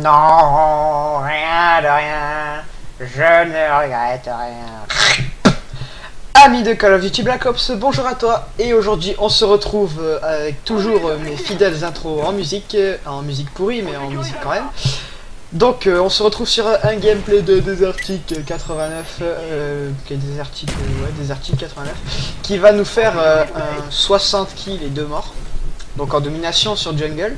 Non, rien de rien, je ne regrette rien. Amis de Call of Duty Black Ops, bonjour à toi. Et aujourd'hui on se retrouve avec toujours mes fidèles intros en musique pourrie mais en musique quand même. Donc on se retrouve sur un gameplay de Desertic 89, Desertic 89, qui va nous faire un 60 kills et 2 morts. Donc en domination sur jungle.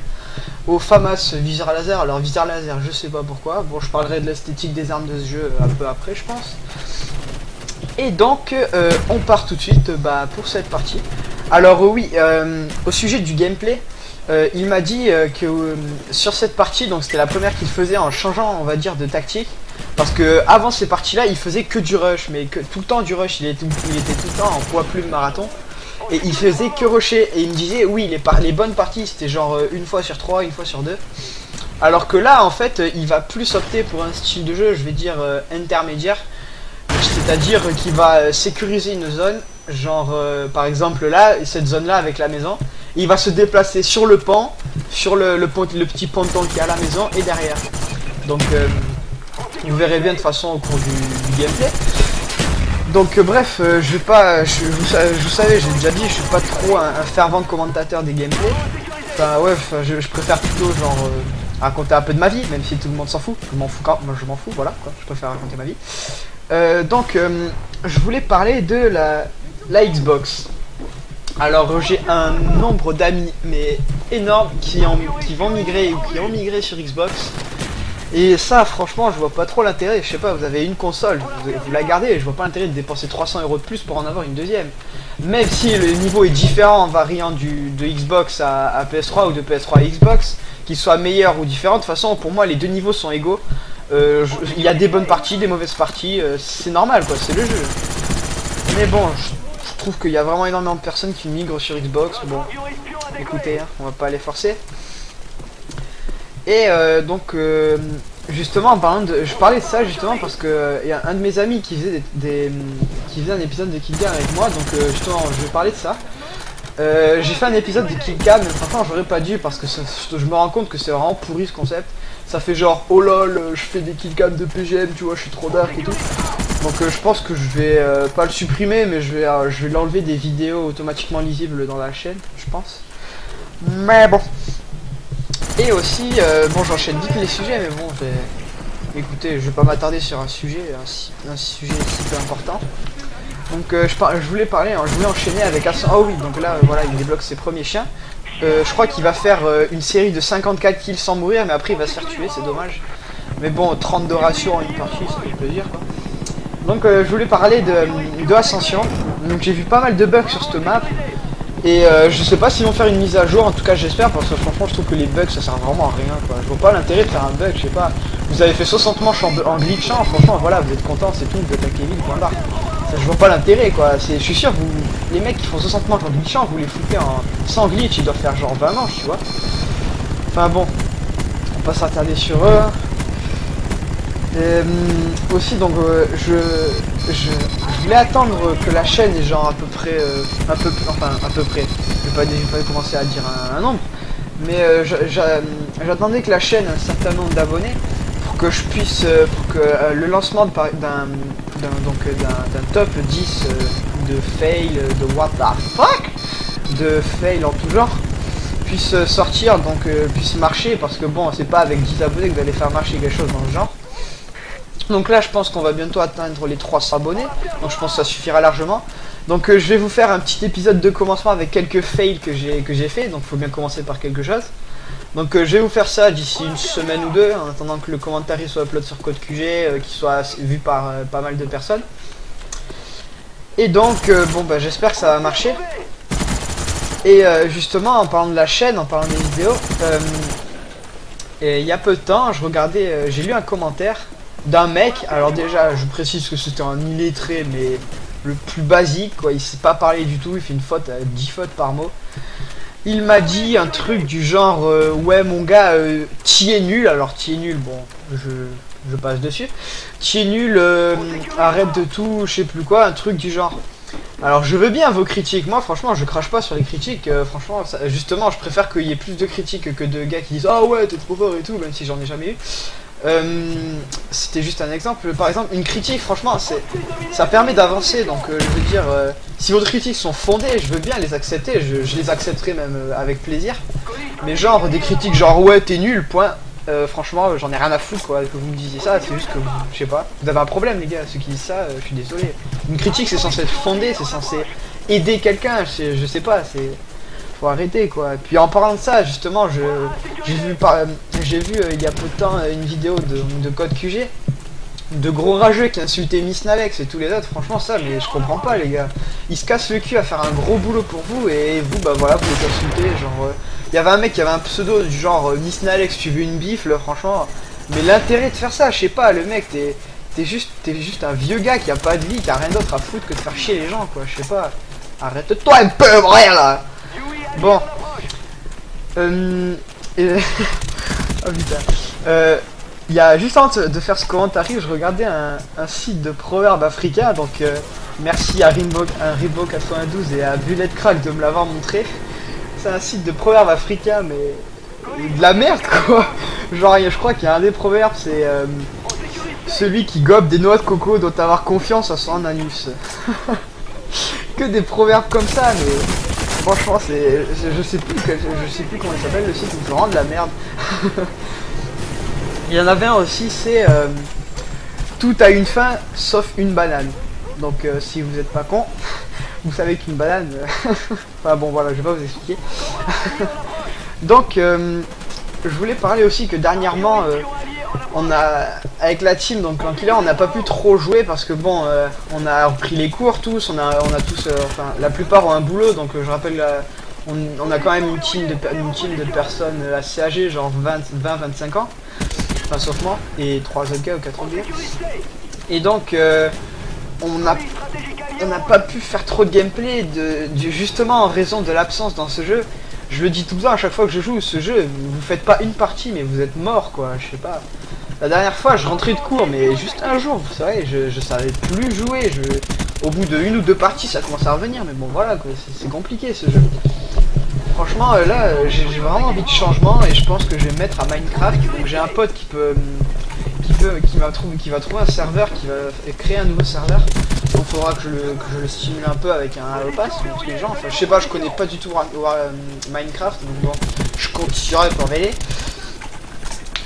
Au FAMAS viseur laser. Alors viseur laser, je sais pas pourquoi. Bon, je parlerai de l'esthétique des armes de ce jeu un peu après, je pense. Et donc on part tout de suite pour cette partie. Alors oui, au sujet du gameplay, il m'a dit que sur cette partie, donc c'était la première qu'il faisait en changeant, on va dire, de tactique. Parce que avant ces parties-là, il faisait que du rush, mais que tout le temps du rush. Il était tout le temps en poids plume marathon. Et il faisait que rusher. Et il me disait, oui, les bonnes parties, c'était genre une fois sur 3, une fois sur 2. Alors que là, en fait, il va plus opter pour un style de jeu, je vais dire, intermédiaire. C'est-à-dire qu'il va sécuriser une zone, genre, par exemple là, cette zone-là avec la maison. Il va se déplacer sur le pan, sur le petit ponton qui est à la maison et derrière. Donc, vous verrez bien de toute façon au cours du gameplay. Donc bref, je vais pas, vous savez, j'ai déjà dit, je suis pas trop un fervent commentateur des gameplays. Enfin ouais, je préfère plutôt genre raconter un peu de ma vie, même si tout le monde s'en fout. Je m'en fous moi je m'en fous, voilà quoi. Je préfère raconter ma vie. Je voulais parler de la Xbox. Alors j'ai un nombre d'amis mais énorme qui vont migrer ou qui ont migré sur Xbox. Et ça, franchement, je vois pas trop l'intérêt. Je sais pas, vous avez une console, vous la gardez, je vois pas l'intérêt de dépenser 300 € de plus pour en avoir une deuxième. Même si le niveau est différent en variant de Xbox à PS3 ou de PS3 à Xbox, qu'il soit meilleur ou différent, de toute façon, pour moi, les deux niveaux sont égaux. Il y a des bonnes parties, des mauvaises parties, c'est normal, quoi, c'est le jeu. Mais bon, je trouve qu'il y a vraiment énormément de personnes qui migrent sur Xbox. Bon, écoutez, hein, on va pas les forcer. Et justement, en parlant je parlais de ça justement parce que il y a un de mes amis qui faisait qui faisait un épisode de Killcam avec moi, donc justement je vais parler de ça. J'ai fait un épisode de Killcam, mais franchement j'aurais pas dû parce que je me rends compte que c'est vraiment pourri ce concept. Ça fait genre oh lol, je fais des Killcam de PGM, tu vois, je suis trop dark et tout. Donc je pense que je vais pas le supprimer, mais je vais l'enlever des vidéos automatiquement lisibles dans la chaîne, je pense. Mais bon. Et aussi, bon j'enchaîne vite les sujets, mais bon, écoutez, je vais pas m'attarder sur un sujet si peu important. Donc je voulais parler, hein, je voulais enchaîner avec oh oui, donc là voilà, il débloque ses premiers chiens. Je crois qu'il va faire une série de 54 kills sans mourir, mais après il va se faire tuer, c'est dommage. Mais bon, 30 de ratio en une partie, ça fait plaisir quoi. Donc je voulais parler de Ascension. Donc j'ai vu pas mal de bugs sur cette map. Et je sais pas s'ils vont faire une mise à jour, en tout cas j'espère, parce que franchement je trouve que les bugs ça sert vraiment à rien quoi. Je vois pas l'intérêt de faire un bug, je sais pas. Vous avez fait 60 manches en glitchant, franchement voilà, vous êtes content, c'est tout, vous attaquez vite, point barre. Ça, je vois pas l'intérêt quoi, je suis sûr, les mecs qui font 60 manches en glitchant, vous les foutez sans glitch, ils doivent faire genre 20 manches, tu vois. Enfin bon, on va pas s'attarder sur eux. Aussi donc je voulais attendre que la chaîne est genre à peu près à peu près, je vais pas commencer à dire un nombre, mais j'attendais que la chaîne ait un certain nombre d'abonnés pour que je puisse pour que le lancement d'un top 10 de fail, de what the fuck, de fail en tout genre puisse sortir, donc puisse marcher, parce que bon c'est pas avec 10 abonnés que vous allez faire marcher quelque chose dans le genre. Donc là je pense qu'on va bientôt atteindre les 300 abonnés, donc je pense que ça suffira largement. Donc je vais vous faire un petit épisode de commencement avec quelques fails que j'ai fait, donc il faut bien commencer par quelque chose. Donc je vais vous faire ça d'ici une semaine ou deux, en attendant que le commentaire soit upload sur Code QG, qui soit vu par pas mal de personnes. Et donc bon bah j'espère que ça va marcher. Et justement en parlant de la chaîne, en parlant des vidéos, il y a peu de temps je regardais, j'ai lu un commentaire d'un mec, alors déjà je précise que c'était un illettré mais le plus basique quoi, il sait pas parler du tout, il fait une faute, 10 fautes par mot. Il m'a dit un truc du genre ouais mon gars, t'y es nul, alors t'y es nul, bon je passe dessus, t'y es nul, arrête de tout, je sais plus quoi, un truc du genre. Alors je veux bien vos critiques, moi franchement je crache pas sur les critiques, franchement justement je préfère qu'il y ait plus de critiques que de gars qui disent ah ouais t'es trop fort et tout, même si j'en ai jamais eu. C'était juste un exemple, par exemple une critique franchement ça permet d'avancer, donc je veux dire si vos critiques sont fondées je veux bien les accepter, je les accepterai même avec plaisir, mais genre des critiques genre ouais t'es nul point. Franchement j'en ai rien à foutre quoi que vous me disiez ça, c'est juste que je sais pas, vous avez un problème les gars, ceux qui disent ça, je suis désolé. Une critique c'est censé être fondé, c'est censé aider quelqu'un, je sais pas, c'est faut arrêter quoi. Et puis en parlant de ça justement j'ai vu il y a peu de temps une vidéo de Code QG, de gros rageux qui insultaient Miss Nalex et tous les autres, franchement ça mais je comprends pas les gars. Ils se cassent le cul à faire un gros boulot pour vous et vous bah voilà vous les insultez genre il y avait un mec qui avait un pseudo du genre Miss Nalex tu veux une bifle franchement, mais l'intérêt de faire ça, je sais pas, le mec t'es juste un vieux gars qui a pas de vie, qui a rien d'autre à foutre que de faire chier les gens quoi, je sais pas. Arrête-toi un peu vrai là. Bon. Oh putain. Il y a juste avant de faire ce commentaire, je regardais un site de proverbes africains, donc merci à Rimbo92 et à Bullet Crack de me l'avoir montré. C'est un site de proverbes africains, mais de la merde quoi. Genre je crois qu'il y a un des proverbes, c'est celui qui gobe des noix de coco doit avoir confiance à son anus. Que des proverbes comme ça, mais franchement c'est je sais plus comment il s'appelle le site, c'est vraiment de la merde. Il y en avait un aussi, c'est tout a une fin sauf une banane. Donc si vous êtes pas con, vous savez qu'une banane enfin bon voilà, je vais pas vous expliquer. Donc je voulais parler aussi que dernièrement on a avec la team donc Lankiller on n'a pas pu trop jouer parce que bon on a repris les cours tous, on a tous enfin la plupart ont un boulot, donc je rappelle on a quand même une team de personnes assez âgées, genre 20-25 ans, enfin sauf moi et 3 autres gars ou 4 autres gars, et donc on n'a pas pu faire trop de gameplay justement en raison de l'absence dans ce jeu. Je le dis tout le temps à chaque fois que je joue ce jeu, vous faites pas une partie mais vous êtes mort quoi, je sais pas. La dernière fois je rentrais de cours mais juste un jour, vous savez, je savais plus jouer, au bout de 1 ou 2 parties ça commence à revenir, mais bon voilà quoi, c'est compliqué ce jeu. Franchement là j'ai vraiment envie de changement et je pense que je vais me mettre à Minecraft, donc j'ai un pote qui va trouver un serveur, qui va créer un nouveau serveur. Donc il faudra que je le stimule un peu avec un Halo Pass, tous les gens. Enfin je sais pas, je connais pas du tout Minecraft, donc bon, je compte sur eux pour m'aider.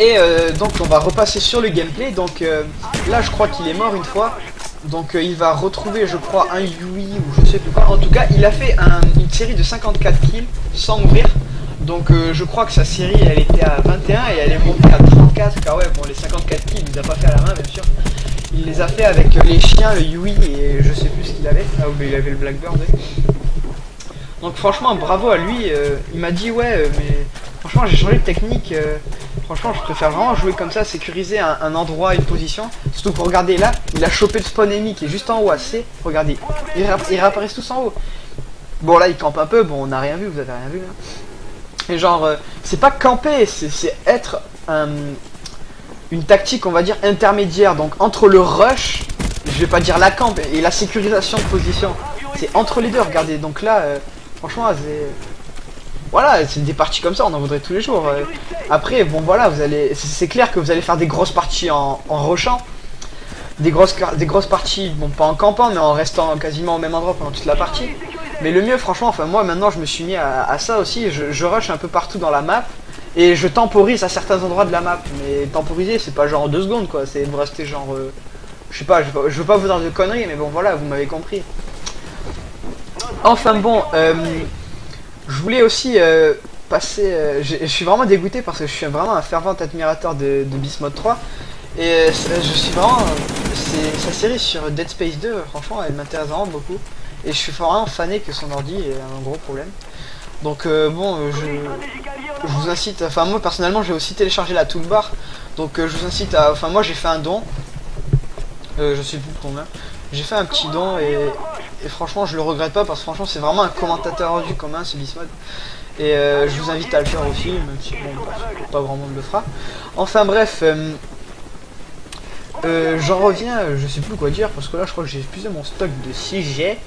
Et donc on va repasser sur le gameplay. Donc là je crois qu'il est mort une fois. Donc il va retrouver je crois un Yui ou je sais plus quoi. En tout cas il a fait une série de 54 kills sans mourir. Donc je crois que sa série elle était à 21 et elle est montée à 34, car ouais bon les 54 kills il les a pas fait à la main bien sûr. Il les a fait avec les chiens, le Yui et je sais plus ce qu'il avait. Ah oui, il avait le Blackbird. Ouais. Donc franchement bravo à lui, il m'a dit ouais mais franchement j'ai changé de technique, franchement je préfère vraiment jouer comme ça, sécuriser un endroit, une position. Surtout pour regarder là, il a chopé le spawn ennemi qui est juste en haut à C, regardez, ils réapparaissent tous en haut. Bon là il campe un peu, bon on n'a rien vu, vous avez rien vu là. Et genre c'est pas camper, c'est être une tactique on va dire intermédiaire, donc entre le rush, je vais pas dire la camp, et la sécurisation de position, c'est entre les deux, regardez, donc là franchement c'est voilà, c'est des parties comme ça on en voudrait tous les jours. Après bon voilà, vous allez, c'est clair que vous allez faire des grosses parties en rushant, des grosses parties, bon pas en campant mais en restant quasiment au même endroit pendant toute la partie. Mais le mieux franchement, enfin moi maintenant je me suis mis à ça aussi, je rush un peu partout dans la map. Et je temporise à certains endroits de la map, mais temporiser c'est pas genre en 2 secondes quoi, c'est vous rester genre je sais pas, je veux pas vous dire de conneries mais bon voilà, vous m'avez compris. Enfin bon, je voulais aussi passer, je suis vraiment dégoûté parce que je suis vraiment un fervent admirateur de Beast Mode 3 et je suis vraiment, sa série sur Dead Space 2 franchement elle m'intéresse vraiment beaucoup et je suis vraiment fané que son ordi ait un gros problème. Donc bon, je vous incite, enfin moi personnellement j'ai aussi téléchargé la toolbar, donc je vous incite à, enfin moi j'ai fait un don, je sais plus combien, j'ai fait un petit don et franchement je le regrette pas parce que franchement c'est vraiment un commentateur rendu commun ce Bismod. Et je vous invite à le faire aussi, même si bon, pas grand monde le fera. Enfin bref, j'en reviens, je sais plus quoi dire parce que là je crois que j'ai épuisé mon stock de sujets.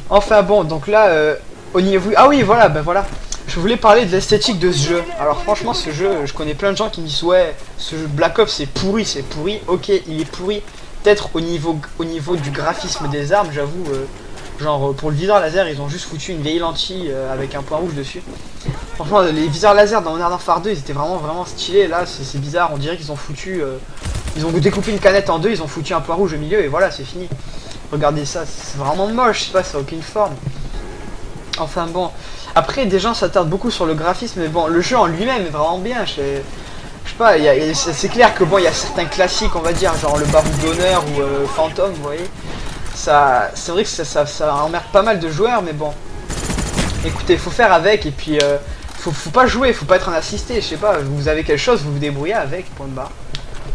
Enfin bon, donc là au niveau... Ah oui voilà, ben voilà. Je voulais parler de l'esthétique de ce jeu. Alors franchement ce jeu, je connais plein de gens qui me disent ouais, ce jeu Black Ops c'est pourri, c'est pourri. Ok, il est pourri. Peut-être au niveau du graphisme des armes, j'avoue. Genre pour le viseur laser, ils ont juste foutu une vieille lentille avec un point rouge dessus. Franchement, les viseurs laser dans Modern Warfare 2, ils étaient vraiment stylés. Là, c'est bizarre. On dirait qu'ils ont foutu, ils ont découpé une canette en deux, ils ont foutu un point rouge au milieu et voilà, c'est fini. Regardez ça, c'est vraiment moche. Je sais pas, ça a aucune forme. Enfin bon. Après, des gens s'attardent beaucoup sur le graphisme, mais bon, le jeu en lui-même est vraiment bien. Je sais pas, c'est clair que bon, il y a certains classiques, on va dire, genre le Baroud d'honneur ou Phantom, vous voyez. Ça, c'est vrai que ça emmerde pas mal de joueurs, mais bon. Écoutez, faut faire avec, et puis faut pas jouer, faut pas être un assisté, je sais pas, vous avez quelque chose, vous vous débrouillez avec, point de barre.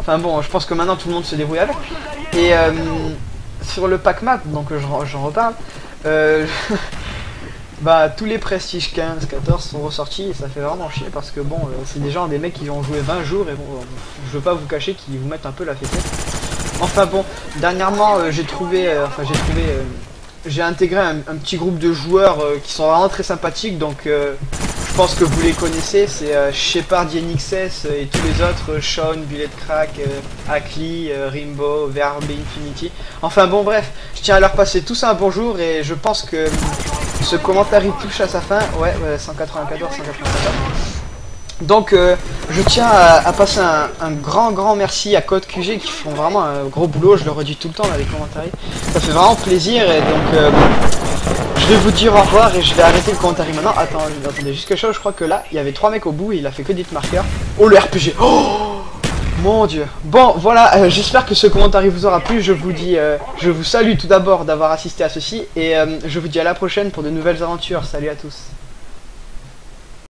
Enfin bon, je pense que maintenant tout le monde se débrouille avec. Et sur le pack map, donc j'en reparle, bah tous les prestiges 15, 14 sont ressortis et ça fait vraiment chier parce que bon, c'est des mecs qui ont joué 20 jours et bon, je veux pas vous cacher qu'ils vous mettent un peu la fête. Enfin bon, dernièrement j'ai intégré un petit groupe de joueurs qui sont vraiment très sympathiques, donc je pense que vous les connaissez, c'est Shepard, YNXS et tous les autres, Sean, Bullet Crack, Akli, Rimbo, Verbe, Infinity. Enfin bon bref, je tiens à leur passer tous un bonjour et je pense que ce commentaire il touche à sa fin, ouais 194. Donc je tiens à passer un grand merci à Code QG qui font vraiment un gros boulot, je le redis tout le temps dans les commentaires. Ça fait vraiment plaisir et donc je vais vous dire au revoir et je vais arrêter le commentaire maintenant. Attendez juste quelque chose, je crois que là il y avait 3 mecs au bout et il a fait que des marqueurs. Oh le RPG. Oh mon dieu. Bon voilà, j'espère que ce commentaire vous aura plu. Je vous dis, je vous salue tout d'abord d'avoir assisté à ceci et je vous dis à la prochaine pour de nouvelles aventures. Salut à tous.